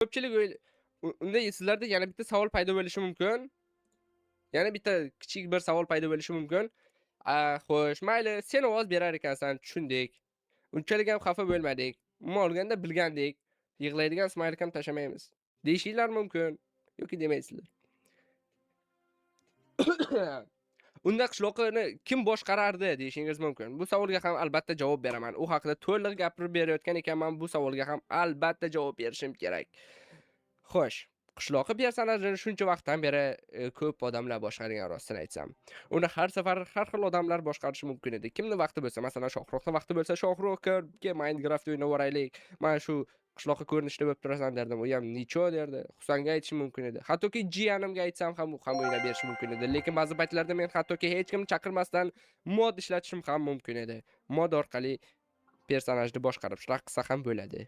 Ko'pchilik unda sizlarda yana bitta savol paydo bo'lishi mumkin. Yana bitta kichik bir savol paydo bo'lishi mumkin. Xo'sh, mayli, sen ovoz berar ekansan, tushundik. Unchalik ham xafa bo'lmadik. Umuman olganda bilgandik. Yig'laydigan smaylik ham tashamaymiz. Deyishinglar mumkin yoki demaysizlar. Unda qishloqni kim boshqarardi deyishingiz mumkin. Bu savolga ham albatta javob beraman. U haqida to'liq gapirib berayotgan ekanman. Bu savolga ham albatta javob berishim kerak. Xo'sh, qishloqi personajini shuncha vaqtdan beri ko'p odamlar boshqargan rostini aytsam. Uni har safar har xil odamlar boshqarishi mumkin edi. Kimni vaqti bo'lsa, masalan, Shohruxni vaqti bo'lsa, Shohruxga Minecraft o'ynab o'raylik. Mana shu qishloqqa ko'rinishda bo'lib turasan derdim. U ham nicho derdi. Husanga aytishim mumkin edi. Hattoki jiyanimga aytsam ham u ham o'ynab berishi mumkin edi. Lekin ba'zi paytlarda men hattoki hech kimni chaqirmasdan mod ishlatishim ham mumkin edi. Mod orqali personajni boshqarib shunaqa qilsa ham bo'ladi.